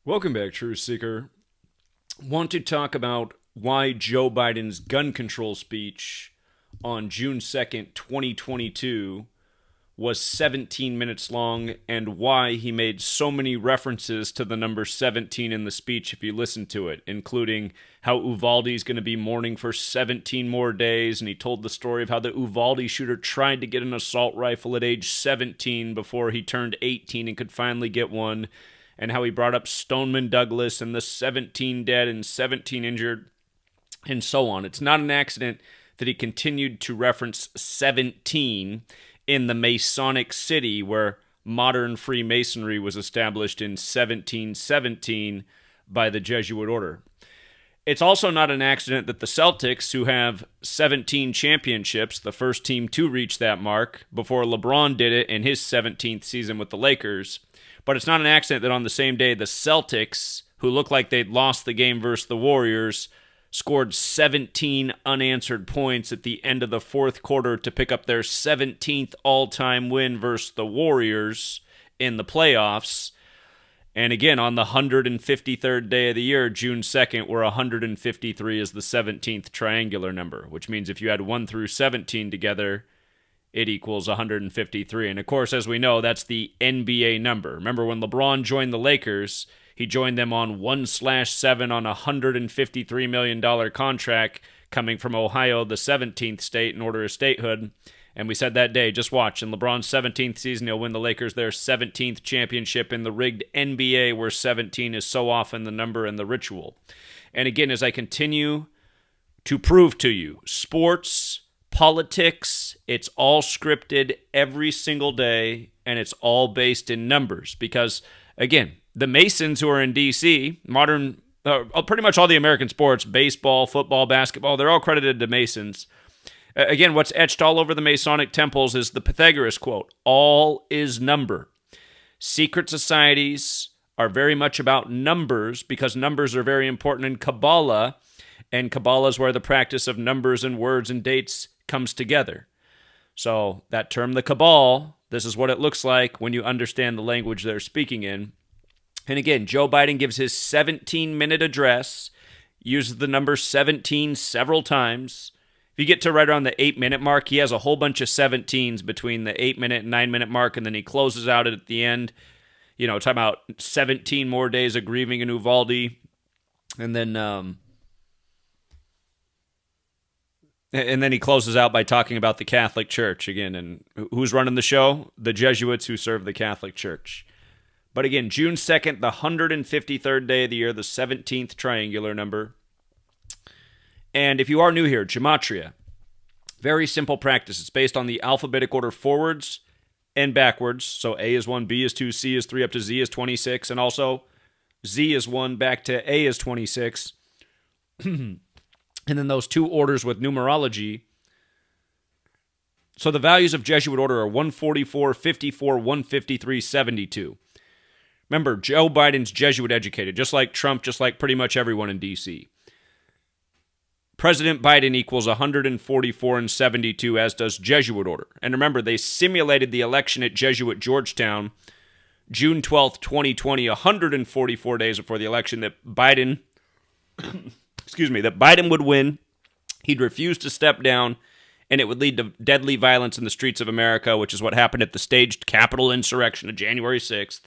Welcome back, Truth Seeker. Want to talk about why Joe Biden's gun control speech on June 2nd, 2022 was 17 minutes long and why he made so many references to the number 17 in the speech if you listen to it, including how Uvalde's going to be mourning for 17 more days, and he told the story of how the Uvalde shooter tried to get an assault rifle at age 17 before he turned 18 and could finally get one, and how he brought up Stoneman Douglas and the 17 dead and 17 injured, and so on. It's not an accident that he continued to reference 17 in the Masonic city where modern Freemasonry was established in 1717 by the Jesuit order. It's also not an accident that the Celtics, who have 17 championships, the first team to reach that mark before LeBron did it in his 17th season with the Lakers, but it's not an accident that on the same day the Celtics, who looked like they'd lost the game versus the Warriors, scored 17 unanswered points at the end of the fourth quarter to pick up their 17th all-time win versus the Warriors in the playoffs. And again, on the 153rd day of the year, June 2nd, where 153 is the 17th triangular number, which means if you add 1 through 17 together, it equals 153. And of course, as we know, that's the NBA number. Remember when LeBron joined the Lakers, he joined them on 1/7 on a $153 million contract coming from Ohio, the 17th state in order of statehood. And we said that day, just watch, in LeBron's 17th season, he'll win the Lakers their 17th championship in the rigged NBA, where 17 is so often the number in the ritual. And again, as I continue to prove to you, sports, politics, it's all scripted every single day, and it's all based in numbers. Because, again, the Masons who are in D.C., pretty much all the American sports, baseball, football, basketball, they're all credited to Masons. Again, what's etched all over the Masonic temples is the Pythagoras quote, all is number. Secret societies are very much about numbers because numbers are very important in Kabbalah, and Kabbalah is where the practice of numbers and words and dates comes together. So that term, the Cabal, this is what it looks like when you understand the language they're speaking in. And again, Joe Biden gives his 17-minute address, uses the number 17 several times. If you get to right around the 8-minute mark, he has a whole bunch of 17s between the 8-minute and 9-minute mark, and then he closes out at the end, talking about 17 more days of grieving in Uvalde. And then he closes out by talking about the Catholic Church again. And who's running the show? The Jesuits who serve the Catholic Church. But again, June 2nd, the 153rd day of the year, the 17th triangular number. And if you are new here, gematria, very simple practice. It's based on the alphabetic order forwards and backwards. So A is 1, B is 2, C is 3, up to Z is 26. And also Z is 1, back to A is 26. And then those two orders with numerology. So the values of Jesuit order are 144, 54, 153, 72. Remember, Joe Biden's Jesuit educated, just like Trump, just like pretty much everyone in D.C. President Biden equals 144 and 72, as does Jesuit order. And remember, they simulated the election at Jesuit Georgetown, June 12th, 2020, 144 days before the election, that Biden would win. He'd refuse to step down, and it would lead to deadly violence in the streets of America, which is what happened at the staged Capitol insurrection of January 6th.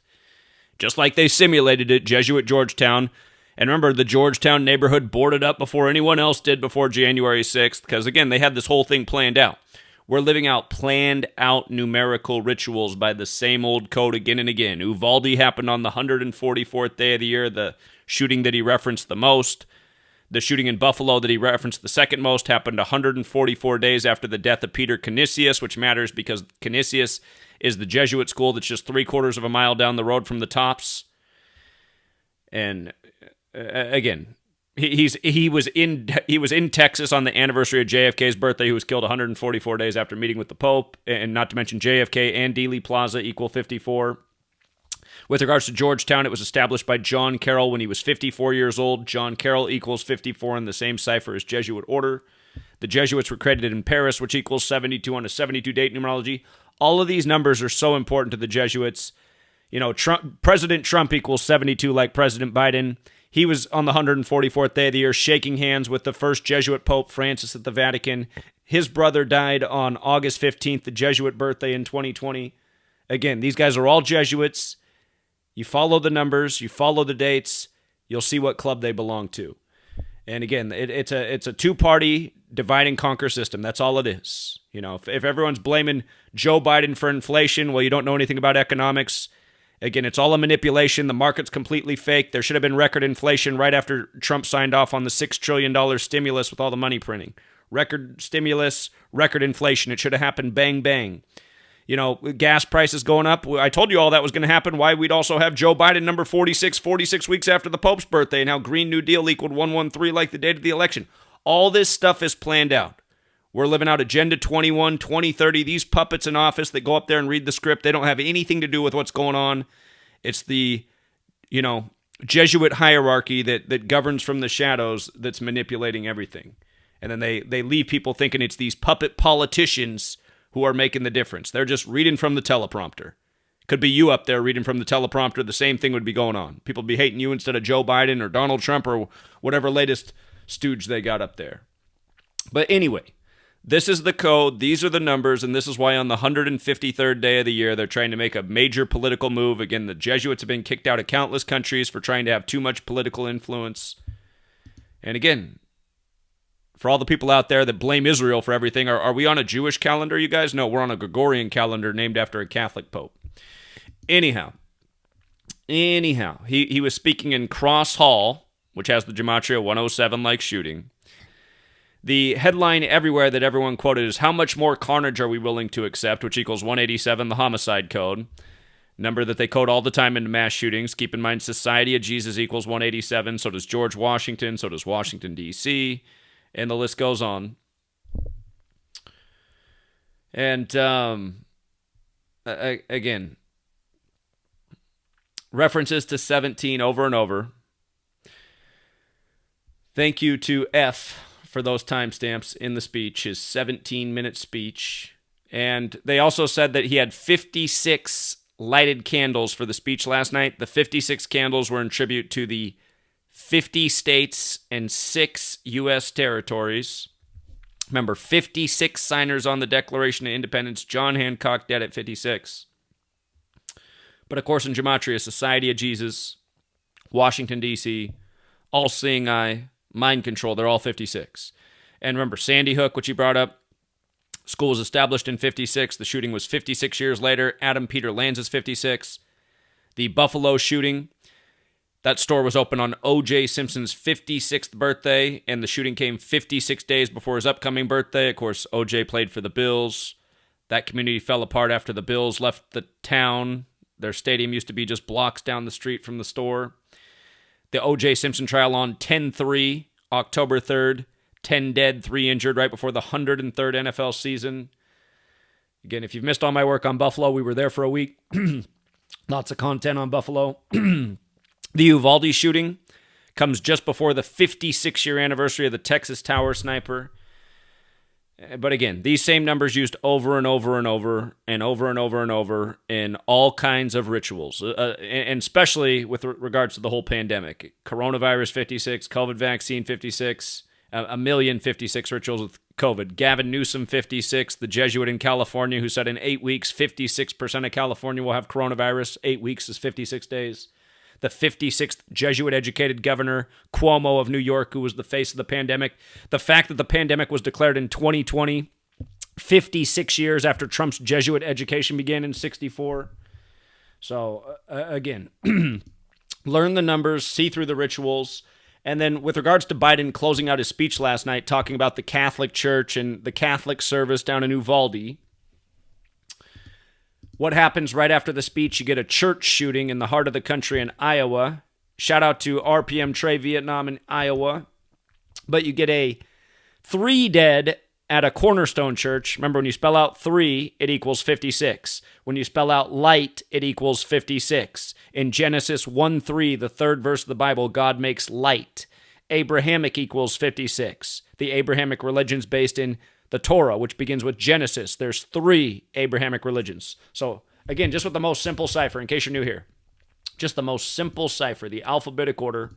Just like they simulated it, Jesuit Georgetown. And remember, the Georgetown neighborhood boarded up before anyone else did before January 6th, because again, they had this whole thing planned out. We're living out planned out numerical rituals by the same old code again and again. Uvalde happened on the 144th day of the year, the shooting that he referenced the most. The shooting in Buffalo that he referenced the second most happened 144 days after the death of Peter Canisius, which matters because Canisius is the Jesuit school that's just 3/4 of a mile down the road from the Tops. And again, he was in Texas on the anniversary of JFK's birthday. He was killed 144 days after meeting with the Pope, and not to mention JFK and Dealey Plaza equal 54. With regards to Georgetown, it was established by John Carroll when he was 54 years old. John Carroll equals 54 in the same cipher as Jesuit order. The Jesuits were credited in Paris, which equals 72 on a 72 date numerology. All of these numbers are so important to the Jesuits. President Trump equals 72 like President Biden. He was on the 144th day of the year shaking hands with the first Jesuit Pope Francis at the Vatican. His brother died on August 15th, the Jesuit birthday in 2020. Again, these guys are all Jesuits. You follow the numbers, you follow the dates, you'll see what club they belong to. And again, it's a two-party divide and conquer system. That's all it is. If everyone's blaming Joe Biden for inflation, well, you don't know anything about economics. Again, it's all a manipulation. The market's completely fake. There should have been record inflation right after Trump signed off on the $6 trillion stimulus with all the money printing. Record stimulus, record inflation. It should have happened bang, bang. Gas prices going up. I told you all that was going to happen. Why we'd also have Joe Biden number 46 weeks after the Pope's birthday, and how Green New Deal equaled 113 like the date of the election. All this stuff is planned out. We're living out Agenda 21, 2030. These puppets in office that go up there and read the script, they don't have anything to do with what's going on. It's the, Jesuit hierarchy that governs from the shadows that's manipulating everything. And then they leave people thinking it's these puppet politicians who are making the difference. They're just reading from the teleprompter. Could be you up there reading from the teleprompter. The same thing would be going on. People would be hating you instead of Joe Biden or Donald Trump or whatever latest stooge they got up there. But anyway, this is the code. These are the numbers. And this is why on the 153rd day of the year, they're trying to make a major political move. Again, the Jesuits have been kicked out of countless countries for trying to have too much political influence. And again, for all the people out there that blame Israel for everything, are we on a Jewish calendar, you guys? No, we're on a Gregorian calendar named after a Catholic pope. Anyhow, he was speaking in Cross Hall, which has the Gematria 107-like shooting. The headline everywhere that everyone quoted is, how much more carnage are we willing to accept, which equals 187, the homicide code. Number that they code all the time into mass shootings. Keep in mind, Society of Jesus equals 187, so does George Washington, so does Washington, D.C., and the list goes on. And, again, references to 17 over and over. Thank you to F for those timestamps in the speech, his 17-minute speech. And they also said that he had 56 lighted candles for the speech last night. The 56 candles were in tribute to the 50 states and 6 U.S. territories. Remember, 56 signers on the Declaration of Independence. John Hancock dead at 56. But of course, in Gematria, Society of Jesus, Washington, D.C., All-Seeing Eye, Mind Control, they're all 56. And remember, Sandy Hook, which he brought up, school was established in 56. The shooting was 56 years later. Adam Peter Lanza is 56. The Buffalo shooting, that store was open on O.J. Simpson's 56th birthday, and the shooting came 56 days before his upcoming birthday. Of course, O.J. played for the Bills. That community fell apart after the Bills left the town. Their stadium used to be just blocks down the street from the store. The O.J. Simpson trial on 10-3, October 3rd. 10 dead, 3 injured right before the 103rd NFL season. Again, if you've missed all my work on Buffalo, we were there for a week. Lots of content on Buffalo. The Uvalde shooting comes just before the 56-year anniversary of the Texas Tower sniper. But again, these same numbers used over and over and over and over and over and over in all kinds of rituals, and especially with regards to the whole pandemic. Coronavirus 56, COVID vaccine 56, a million 56 rituals with COVID. Gavin Newsom 56, the Jesuit in California who said in 8 weeks, 56% of California will have coronavirus. 8 weeks is 56 days. The 56th Jesuit-educated governor, Cuomo of New York, who was the face of the pandemic. The fact that the pandemic was declared in 2020, 56 years after Trump's Jesuit education began in 64. So, again, learn the numbers, see through the rituals. And then with regards to Biden closing out his speech last night, talking about the Catholic Church and the Catholic service down in Uvalde, what happens right after the speech? You get a church shooting in the heart of the country in Iowa. Shout out to RPM Trey Vietnam in Iowa. But you get a 3 dead at a Cornerstone church. Remember, when you spell out 3, it equals 56. When you spell out light, it equals 56. In Genesis 1:3, the 3rd verse of the Bible, God makes light. Abrahamic equals 56. The Abrahamic religion's based in the Torah, which begins with Genesis. There's 3 Abrahamic religions. So, Again, just with the most simple cipher, in case you're new here. Just the most simple cipher, the alphabetic order.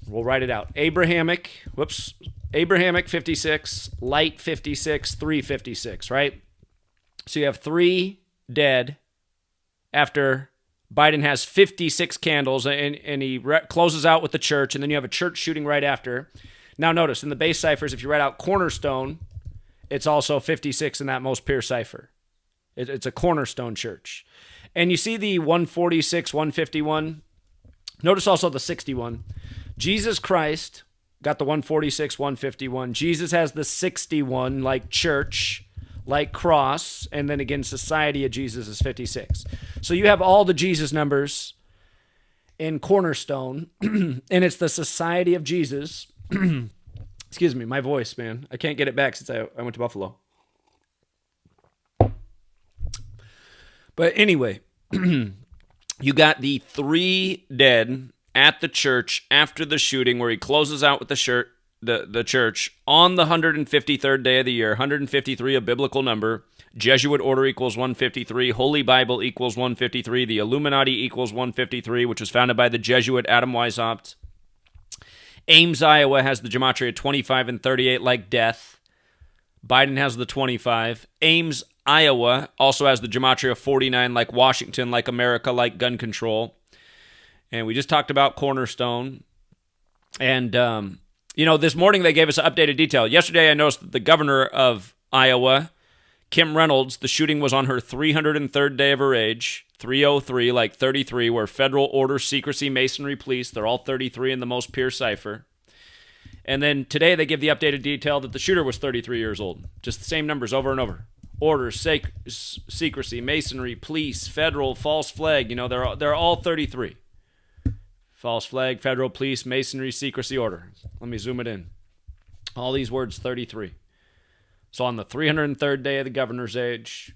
We'll write it out. Abrahamic 56, light 56, 356, right? So you have 3 dead after Biden has 56 candles, and he closes out with the church, and then you have a church shooting right after. Now notice, in the base ciphers, if you write out cornerstone, it's also 56 in that most pure cipher. It's a cornerstone church. And you see the 146, 151. Notice also the 61. Jesus Christ got the 146, 151. Jesus has the 61, like church, like cross, and then again, society of Jesus is 56. So you have all the Jesus numbers in cornerstone, and it's the society of Jesus. Excuse me, my voice, man. I can't get it back since I went to Buffalo. But anyway, you got the 3 dead at the church after the shooting, where he closes out with the church on the 153rd day of the year. 153, a biblical number. Jesuit order equals 153. Holy Bible equals 153. The Illuminati equals 153, which was founded by the Jesuit Adam Weishaupt. Ames, Iowa has the gematria 25 and 38, like death. Biden has the 25. Ames, Iowa also has the gematria 49, like Washington, like America, like gun control. And we just talked about Cornerstone. And, this morning they gave us updated detail. Yesterday I noticed that the governor of Iowa, Kim Reynolds, the shooting was on her 303rd day of her age, 303, like 33, where federal order, secrecy, masonry, police, they're all 33 in the most pure cipher. And then today they give the updated detail that the shooter was 33 years old. Just the same numbers over and over. Order, secrecy, masonry, police, federal, false flag, they're all 33. False flag, federal, police, masonry, secrecy, order. Let me zoom it in. All these words, 33. So on the 303rd day of the governor's age.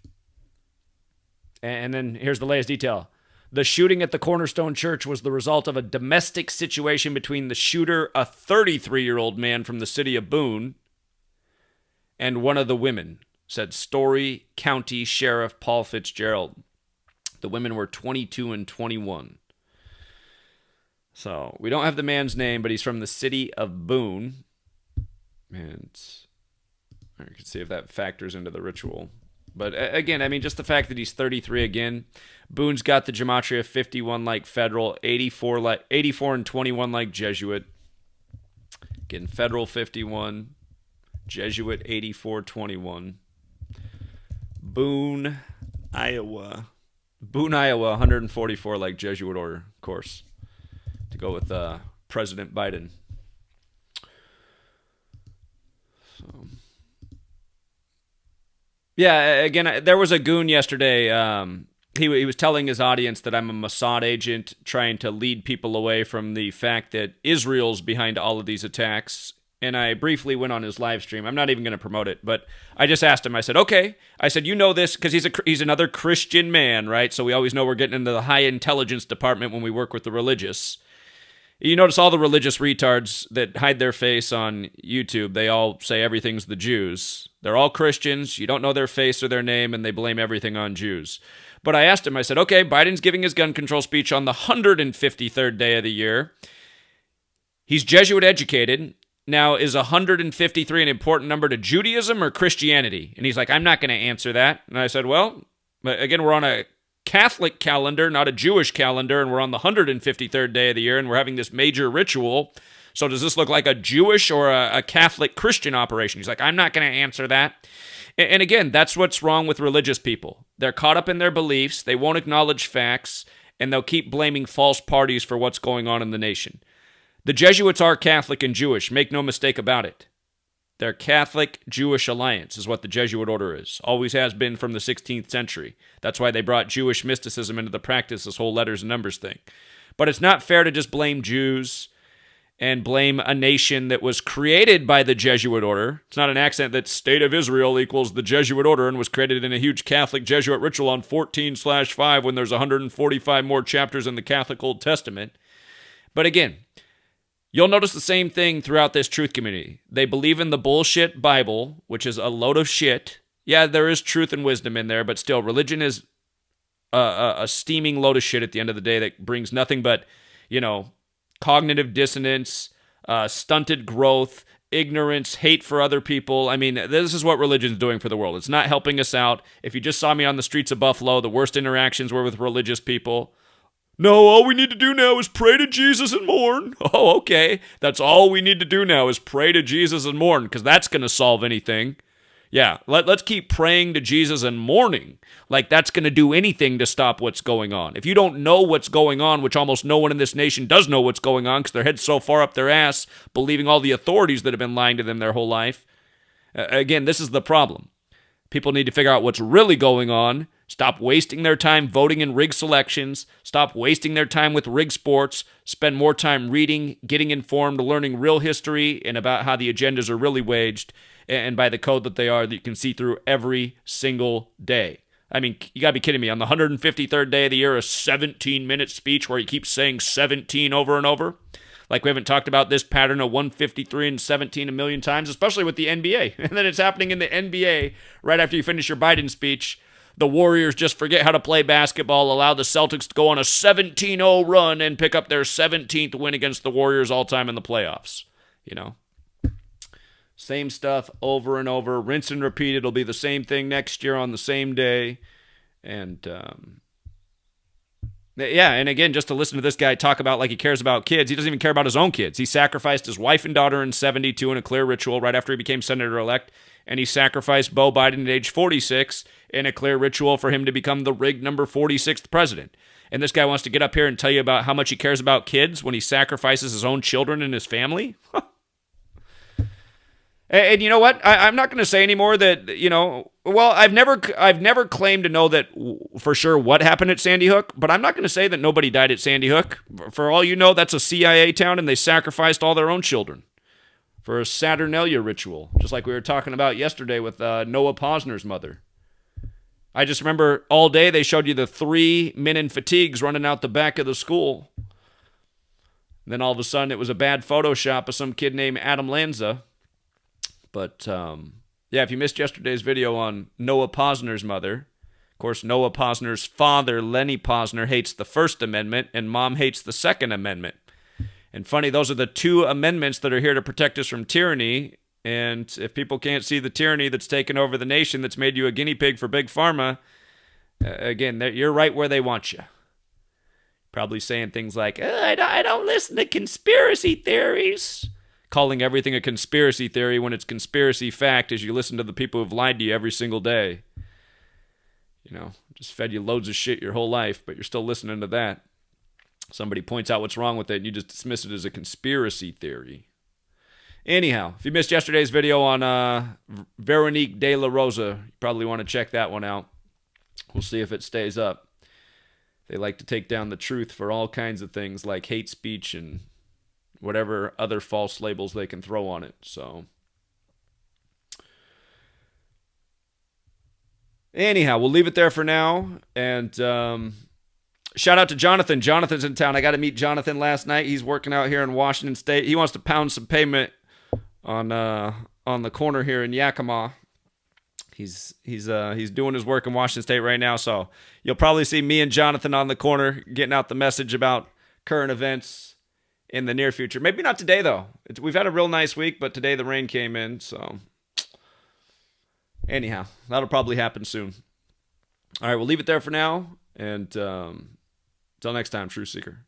And then here's the latest detail. The shooting at the Cornerstone Church was the result of a domestic situation between the shooter, a 33-year-old man from the city of Boone, and one of the women, said Story County Sheriff Paul Fitzgerald. The women were 22 and 21. So we don't have the man's name, but he's from the city of Boone. And I can see if that factors into the ritual. But again, just the fact that he's 33 again. Boone's got the gematria 51 like federal, 84 and 21 like Jesuit. Again, federal 51, Jesuit 84, 21. Boone, Iowa. Boone, Iowa, 144 like Jesuit order, of course. To go with President Biden. So, yeah, again, there was a goon yesterday. He was telling his audience that I'm a Mossad agent trying to lead people away from the fact that Israel's behind all of these attacks. And I briefly went on his live stream. I'm not even going to promote it, but I just asked him. I said, okay. I said, you know this, because he's another Christian man, right? So we always know we're getting into the high intelligence department when we work with the religious. You notice all the religious retards that hide their face on YouTube, they all say everything's the Jews. They're all Christians. You don't know their face or their name, and they blame everything on Jews. But I asked him, I said, okay, Biden's giving his gun control speech on the 153rd day of the year. He's Jesuit educated. Now, is 153 an important number to Judaism or Christianity? And he's like, I'm not going to answer that. And I said, well, again, we're on a Catholic calendar, not a Jewish calendar, and we're on the 153rd day of the year, and we're having this major ritual. So does this look like a Jewish or a Catholic Christian operation? He's like, I'm not going to answer that. And again, that's what's wrong with religious people. They're caught up in their beliefs, they won't acknowledge facts, and they'll keep blaming false parties for what's going on in the nation. The Jesuits are Catholic and Jewish, make no mistake about it. They're Catholic-Jewish alliance is what the Jesuit order is. Always has been from the 16th century. That's why they brought Jewish mysticism into the practice, this whole letters and numbers thing. But it's not fair to just blame Jews and blame a nation that was created by the Jesuit order. It's not an accident that State of Israel equals the Jesuit order and was created in a huge Catholic Jesuit ritual on 14/5 when there's 145 more chapters in the Catholic Old Testament. But again, you'll notice the same thing throughout this truth community. They believe in the bullshit Bible, which is a load of shit. Yeah, there is truth and wisdom in there, but still, religion is a steaming load of shit at the end of the day that brings nothing but, cognitive dissonance, stunted growth, ignorance, hate for other people. I mean, this is what religion's doing for the world. It's not helping us out. If you just saw me on the streets of Buffalo, the worst interactions were with religious people. No, all we need to do now is pray to Jesus and mourn. Oh, okay. That's all we need to do now is pray to Jesus and mourn, because that's going to solve anything. Yeah, let's keep praying to Jesus and mourning. Like that's going to do anything to stop what's going on. If you don't know what's going on, which almost no one in this nation does know what's going on because their head's so far up their ass, believing all the authorities that have been lying to them their whole life. Again, this is the problem. People need to figure out what's really going on. Stop wasting their time voting in rigged selections. Stop wasting their time with rigged sports. Spend more time reading, getting informed, learning real history, and about how the agendas are really waged, and by the code that they are, that you can see through every single day. I mean, you got to be kidding me. On the 153rd day of the year, a 17-minute speech where he keeps saying 17 over and over. Like we haven't talked about this pattern of 153 and 17 a million times, especially with the NBA. And then it's happening in the NBA right after you finish your Biden speech. The Warriors just forget how to play basketball, allow the Celtics to go on a 17-0 run and pick up their 17th win against the Warriors all time in the playoffs. Same stuff over and over, rinse and repeat. It'll be the same thing next year on the same day. And and again, just to listen to this guy talk about like he cares about kids, he doesn't even care about his own kids. He sacrificed his wife and daughter in 72 in a clear ritual right after he became senator-elect, and he sacrificed Beau Biden at age 46 in a clear ritual for him to become the rigged number 46th president. And this guy wants to get up here and tell you about how much he cares about kids when he sacrifices his own children and his family? And you know what? I'm not going to say anymore that, I've never claimed to know that for sure what happened at Sandy Hook, but I'm not going to say that nobody died at Sandy Hook. For all you know, that's a CIA town, and they sacrificed all their own children for a Saturnalia ritual, just like we were talking about yesterday with Noah Posner's mother. I just remember all day they showed you the 3 men in fatigues running out the back of the school. And then all of a sudden it was a bad Photoshop of some kid named Adam Lanza. But, if you missed yesterday's video on Noah Posner's mother, of course, Noah Posner's father, Lenny Posner, hates the First Amendment, and Mom hates the Second Amendment. And funny, those are the 2 amendments that are here to protect us from tyranny. And if people can't see the tyranny that's taken over the nation, that's made you a guinea pig for Big Pharma, again, you're right where they want you. Probably saying things like, I don't listen to conspiracy theories. Calling everything a conspiracy theory when it's conspiracy fact as you listen to the people who've lied to you every single day. Just fed you loads of shit your whole life, but you're still listening to that. Somebody points out what's wrong with it, and you just dismiss it as a conspiracy theory. Anyhow, if you missed yesterday's video on Veronique De La Rosa, you probably want to check that one out. We'll see if it stays up. They like to take down the truth for all kinds of things like hate speech and whatever other false labels they can throw on it. So, anyhow, we'll leave it there for now. And shout out to Jonathan. Jonathan's in town. I got to meet Jonathan last night. He's working out here in Washington State. He wants to pound some pavement on the corner here in Yakima. He's doing his work in Washington State right now. So you'll probably see me and Jonathan on the corner getting out the message about current events in the near future. Maybe not today, though. We've had a real nice week, but today the rain came in, so anyhow, that'll probably happen soon. All right, we'll leave it there for now, and until next time, Truth Seeker.